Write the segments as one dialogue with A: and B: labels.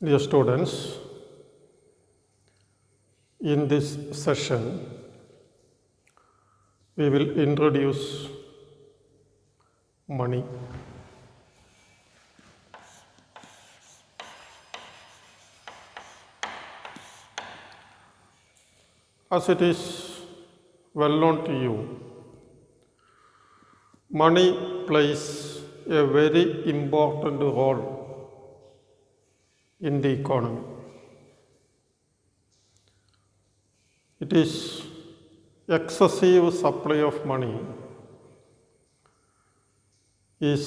A: Dear students, in this session, we will introduce money. As it is well known to you, money plays a very important role in the economy. It is excessive supply of money is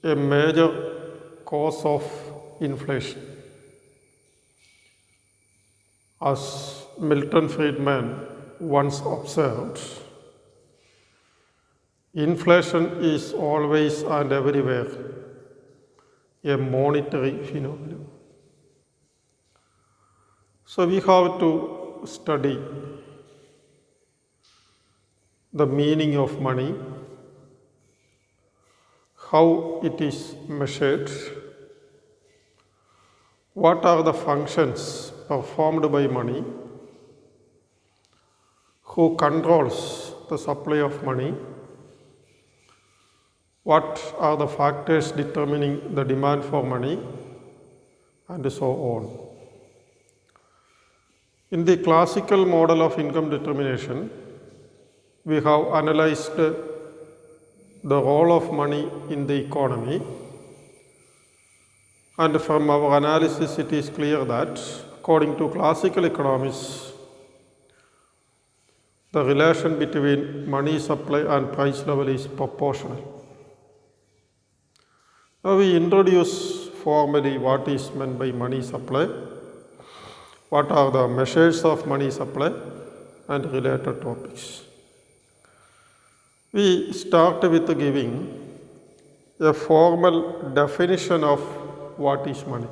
A: a major cause of inflation. As Milton Friedman once observed, inflation is always and everywhere a monetary phenomenon. So we have to study the meaning of money, how it is measured, what are the functions performed by money, who controls the supply of money, what are the factors determining the demand for money, and so on. In the classical model of income determination, we have analyzed the role of money in the economy, and from our analysis it is clear that according to classical economics, the relation between money supply and price level is proportional. Now we introduce formally what is meant by money supply, what are the measures of money supply, and related topics. We start with giving a formal definition of what is money.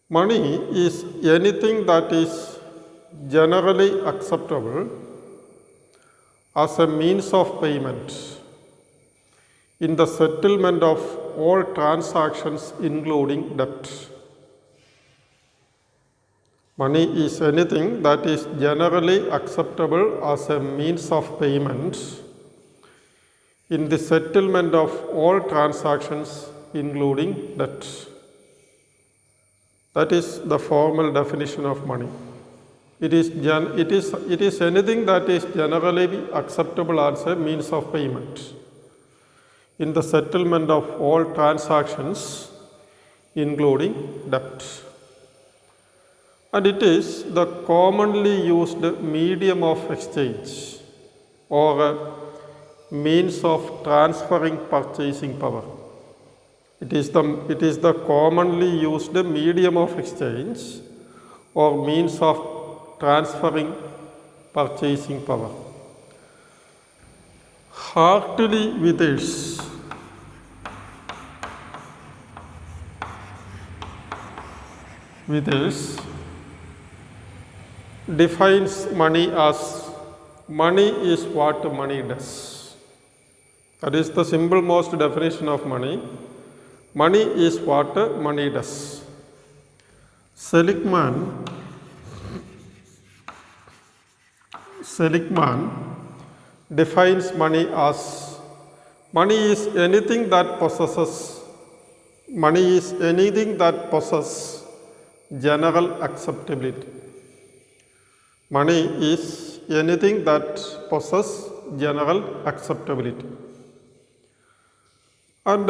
A: Money is anything that is generally acceptable as a means of payment in the settlement of all transactions including debt. Money is anything that is generally acceptable as a means of payment in the settlement of all transactions including debt. That is the formal definition of money. It is anything that is generally acceptable as a means of payment in the settlement of all transactions including debt. And it is the commonly used medium of exchange or a means of transferring purchasing power. It is the commonly used medium of exchange or means of transferring purchasing power. Hartley Withers defines money as money is what money does. That is the simple most definition of money. Money is what money does. Seligman defines money as money is anything that possesses general acceptability. Money is anything that possesses general acceptability. And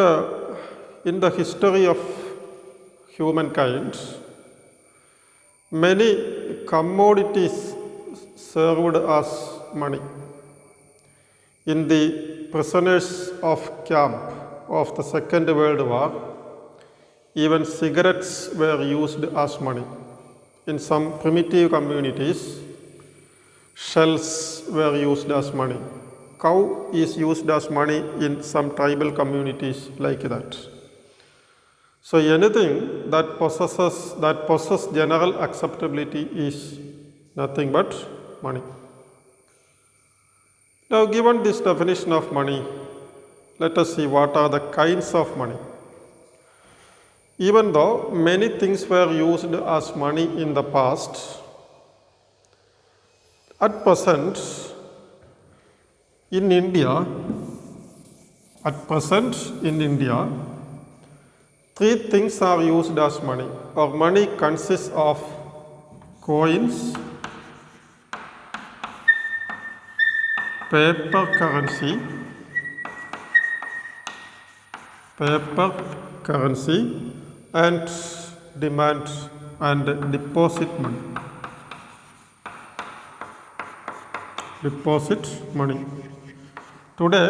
A: in the history of humankind, many commodities served as money. In the prisoners of camp of the Second World War, even cigarettes were used as money. In some primitive communities, shells were used as money. Cow is used as money in some tribal communities like that. So anything that possesses general acceptability is nothing but money. Now, given this definition of money, let us see what are the kinds of money. Even though many things were used as money in the past, at present in India, three things are used as money, or money consists of coins, paper currency, and demand and deposit money. Today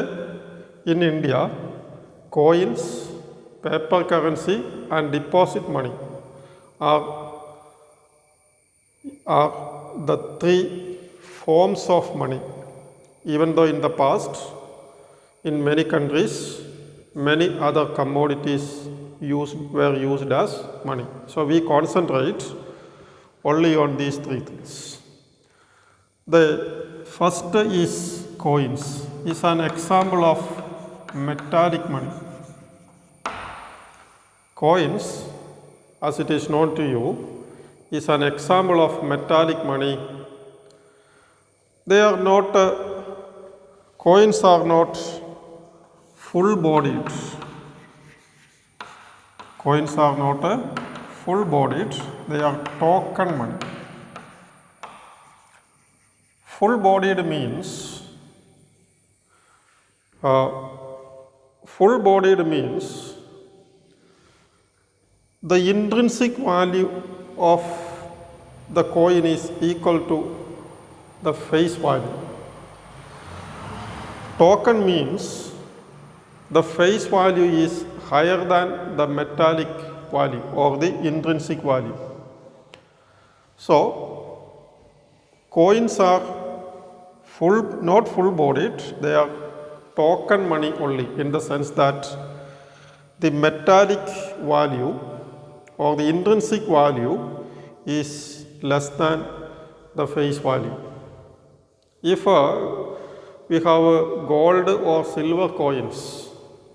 A: in India, coins, paper currency and deposit money are the three forms of money. Even though in the past, in many countries, many other commodities were used as money. So we concentrate only on these three things. The first is coins. Is an example of metallic money. Coins, as it is known to you, is an example of metallic money. They are not, coins are not full-bodied. Coins are not full-bodied, they are token money. Full-bodied means the intrinsic value of the coin is equal to the face value. Token means the face value is higher than the metallic value or the intrinsic value. So, coins are not full-bodied, they are token money only, in the sense that the metallic value or the intrinsic value is less than the face value. If we have gold or silver coins,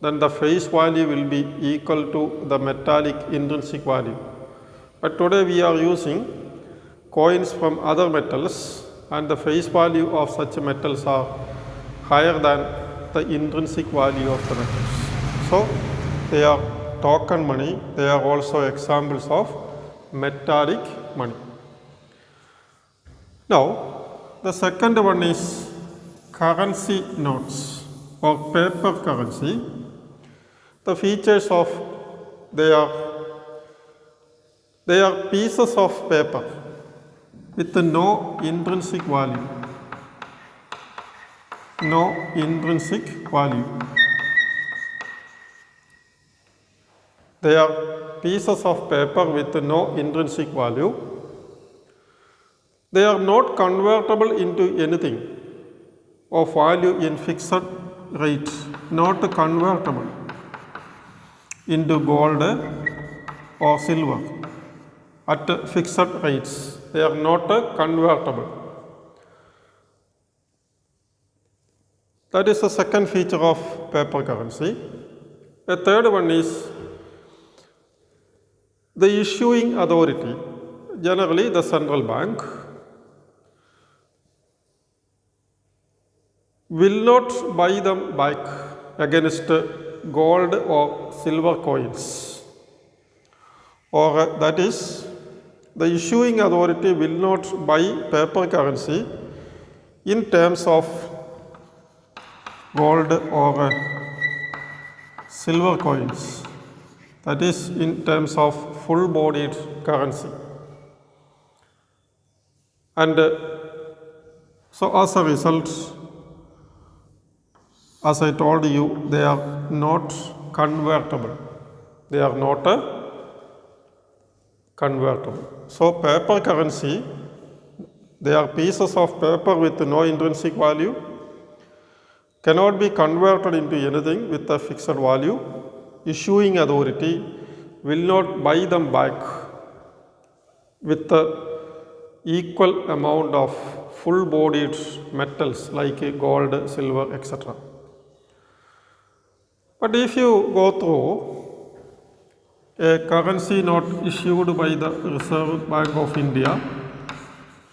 A: then the face value will be equal to the metallic intrinsic value. But today we are using coins from other metals, and the face value of such metals are higher than the intrinsic value of the metals. So they are token money, they are also examples of metallic money. Now the second one is currency notes or paper currency. The features of they are pieces of paper with no intrinsic value. No intrinsic value. They are pieces of paper with no intrinsic value. They are not convertible into anything of value in fixed rate, not convertible into gold or silver at fixed rates. They are not convertible. That is the second feature of paper currency. The third one is the issuing authority, generally the central bank, will not buy them back against gold or silver coins. Or that is, the issuing authority will not buy paper currency in terms of gold or silver coins. That is, in terms of full-bodied currency. And so as a result, as I told you, they are not convertible. They are not convertible. So paper currency, they are pieces of paper with no intrinsic value, cannot be converted into anything with a fixed value. Issuing authority will not buy them back with the equal amount of full-bodied metals like gold, silver, etc. But if you go through a currency note issued by the Reserve Bank of India.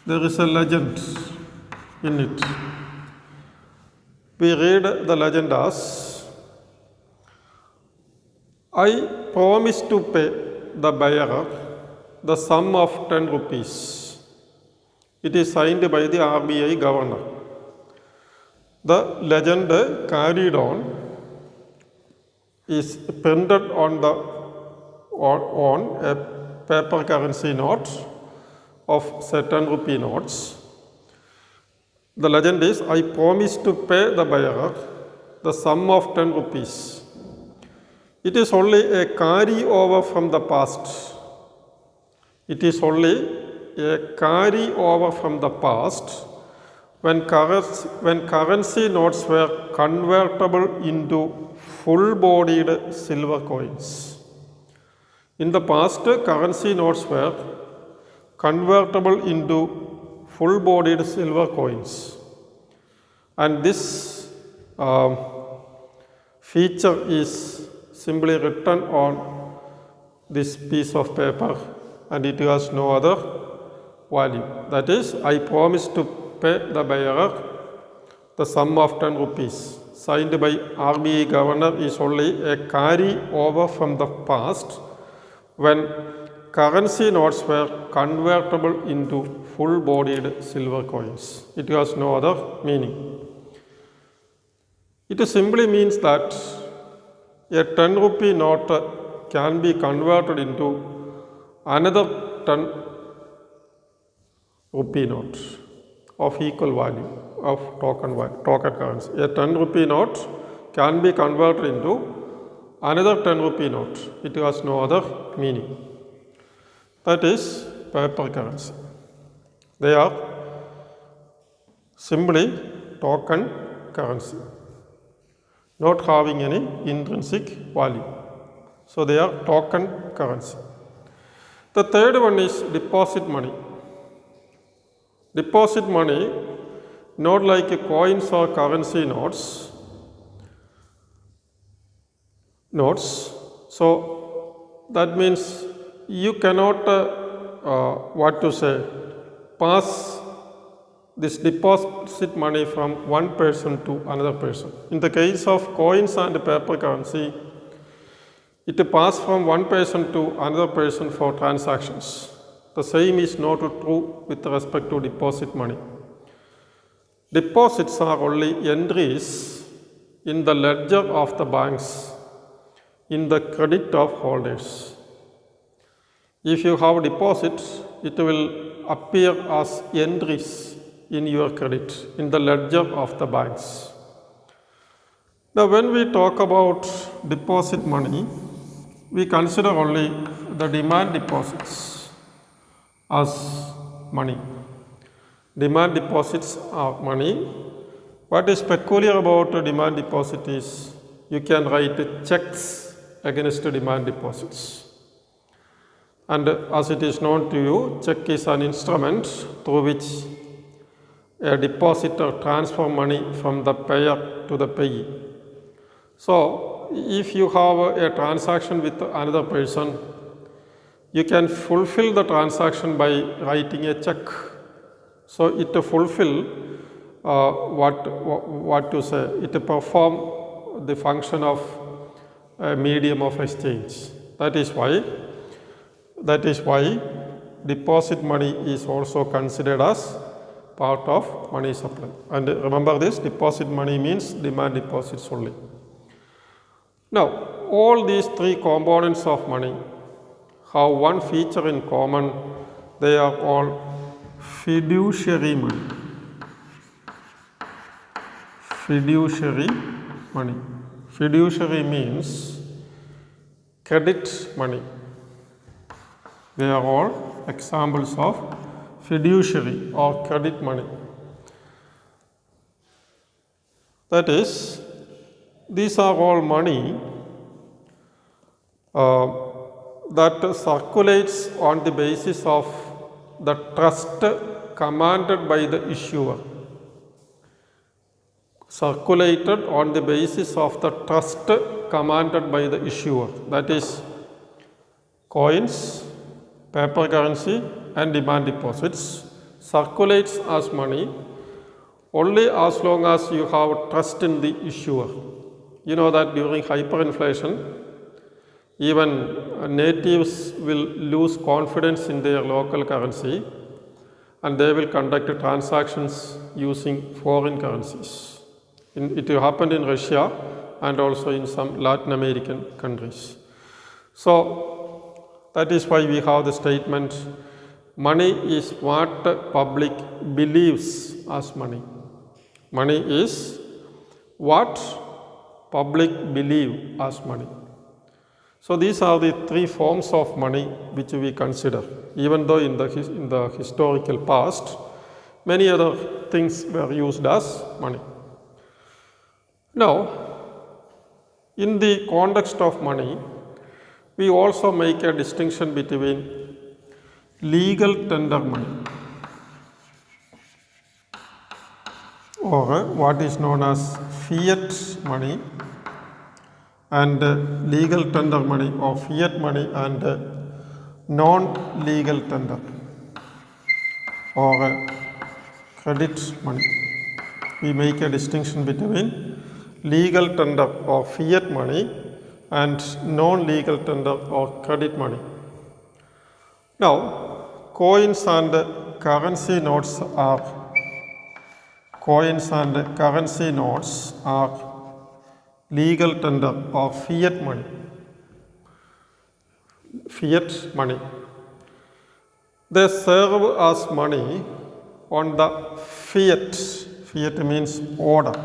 A: There is a legend in it. We read the legend as, I promise to pay the bearer the sum of 10 rupees. It is signed by the RBI governor. The legend carried on is printed on a paper currency note of say 10 rupee notes. The legend is, I promise to pay the bearer the sum of 10 rupees. It is only a carry over from the past. It is only a carry over from the past when currency notes were convertible into full-bodied silver coins. In the past, currency notes were convertible into full-bodied silver coins. And this feature is simply written on this piece of paper and it has no other value. That is, I promise to pay the bearer the sum of 10 rupees. Signed by RBI governor is only a carry over from the past when currency notes were convertible into full-bodied silver coins. It has no other meaning. It simply means that a 10 rupee note can be converted into another 10 rupee note of equal value of token currency. A 10 rupee note can be converted into another 10 rupee note. It has no other meaning. That is paper currency. They are simply token currency, not having any intrinsic value. So they are token currency. The third one is deposit money. Deposit money, not like coins or currency notes. So that means you cannot, pass this deposit money from one person to another person. In the case of coins and paper currency, it passes from one person to another person for transactions. The same is not true with respect to deposit money. Deposits are only entries in the ledger of the banks in the credit of holders. If you have deposits, it will appear as entries in your credit in the ledger of the banks. Now, when we talk about deposit money, we consider only the demand deposits as money. Demand deposits are money. What is peculiar about a demand deposit is you can write checks against demand deposits. And as it is known to you, check is an instrument through which a depositor transfers money from the payer to the payee. So, if you have a transaction with another person, you can fulfill the transaction by writing a check. So, it fulfill it perform the function of a medium of exchange. That is why deposit money is also considered as part of money supply. And remember this, deposit money means demand deposits only. Now, all these three components of money have one feature in common. They are all fiduciary money. Fiduciary money. Fiduciary means credit money. They are all examples of fiduciary or credit money. That is, these are all money that circulates on the basis of the trust commanded by the issuer. Circulated on the basis of the trust commanded by the issuer. That is, coins, paper currency and demand deposits circulates as money only as long as you have trust in the issuer. You know that during hyperinflation, even natives will lose confidence in their local currency and they will conduct transactions using foreign currencies. It happened in Russia and also in some Latin American countries. So that is why we have the statement, money is what the public believes as money. Money is what public believe as money. So these are the three forms of money which we consider, even though in the historical past, many other things were used as money. Now, in the context of money, we also make a distinction between legal tender money or what is known as fiat money and legal tender money or fiat money and non-legal tender or credit money. We make a distinction between legal tender or fiat money and non-legal tender or credit money. Now, coins and currency notes are legal tender or fiat money. Fiat money. They serve as money on the fiat. Fiat means order.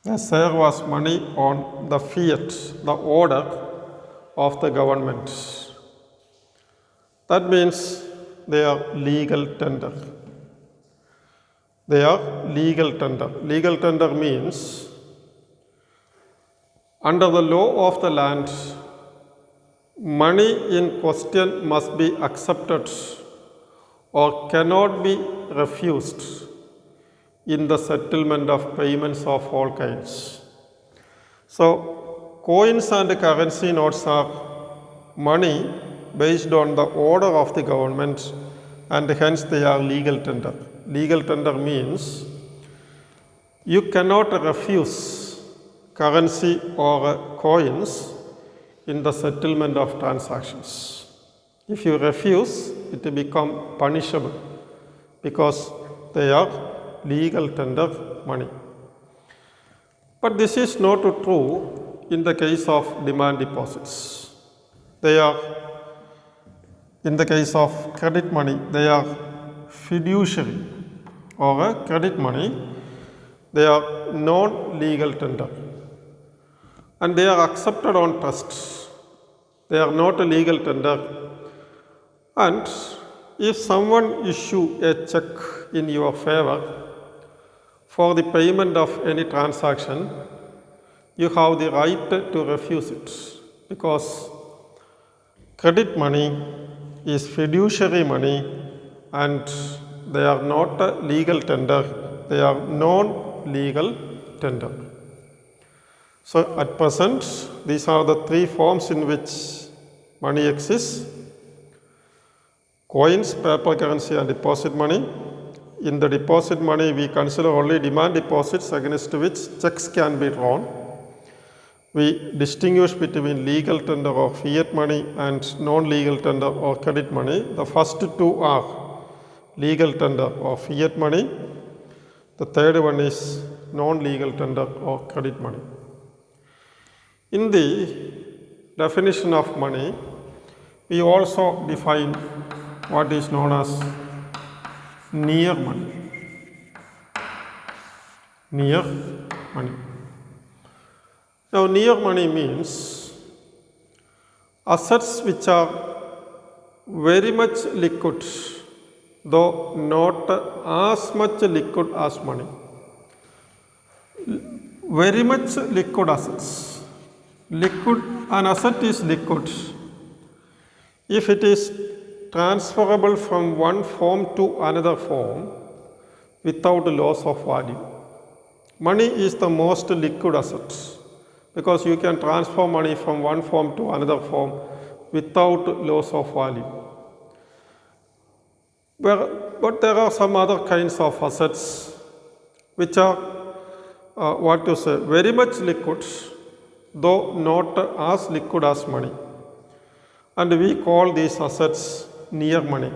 A: They serve as money on the fiat, the order of the government. That means they are legal tender. They are legal tender. Legal tender means under the law of the land, money in question must be accepted or cannot be refused in the settlement of payments of all kinds. So, coins and currency notes are money based on the order of the government and hence they are legal tender. Legal tender means you cannot refuse currency or coins in the settlement of transactions. If you refuse, it will become punishable because they are legal tender money. But this is not true in the case of demand deposits. They are, in the case of credit money, they are fiduciary or credit money. They are non-legal tender and they are accepted on trust. They are not a legal tender. And if someone issue a check in your favor for the payment of any transaction, you have the right to refuse it because credit money is fiduciary money and they are not a legal tender, they are non-legal tender. So at present, these are the three forms in which money exists: coins, paper currency and deposit money. In the deposit money, we consider only demand deposits against which checks can be drawn. We distinguish between legal tender or fiat money and non-legal tender or credit money. The first two are legal tender or fiat money. The third one is non-legal tender or credit money. In the definition of money, we also define what is known as near money. Near money. Now, near money means assets which are very much liquid, though not as much liquid as money. Very much liquid assets. Liquid, an asset is liquid if it is transferable from one form to another form without loss of value. Money is the most liquid asset because you can transfer money from one form to another form without loss of value. But there are some other kinds of assets which are very much liquid, though not as liquid as money. And we call these assets near money.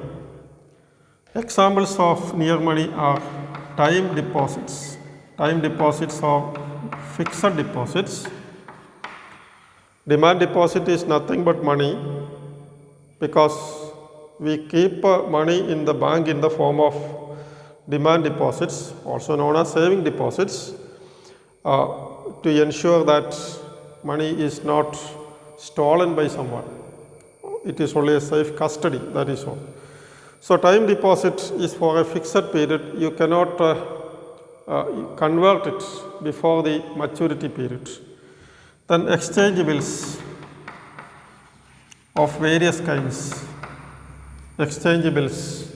A: Examples of near money are time deposits. Time deposits are fixed deposits. Demand deposit is nothing but money because we keep money in the bank in the form of demand deposits, also known as saving deposits, to ensure that money is not stolen by someone. It is only a safe custody, that is all. So time deposit is for a fixed period. You cannot convert it before the maturity period. Then exchange bills of various kinds. Exchange bills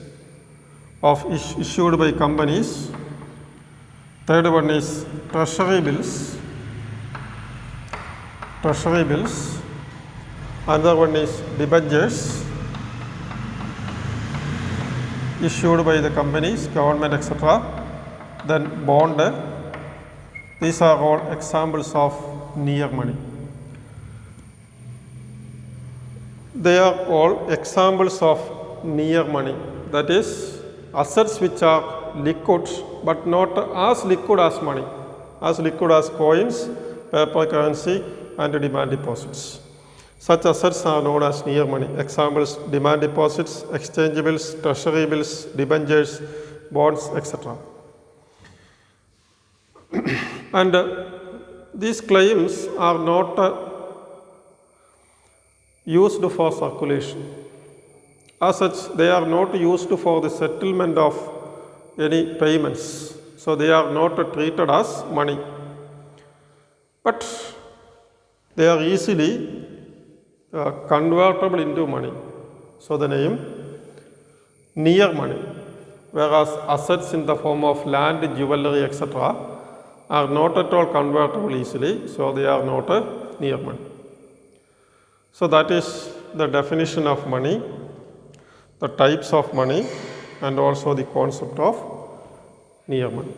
A: issued by companies. Third one is treasury bills. Treasury bills. Another one is debentures issued by the companies, government, etc. Then bond. These are all examples of near money. They are all examples of near money, that is assets which are liquid but not as liquid as money, as liquid as coins, paper currency and demand deposits. Such assets are known as near money. Examples: demand deposits, exchange bills, treasury bills, debentures, bonds, etc. And these claims are not used for circulation. As such, they are not used for the settlement of any payments. So they are not treated as money. But they are easily convertible into money. So the name near money. Whereas assets in the form of land, jewelry, etc. are not at all convertible easily. So they are not near money. So that is the definition of money, the types of money, and also the concept of near money.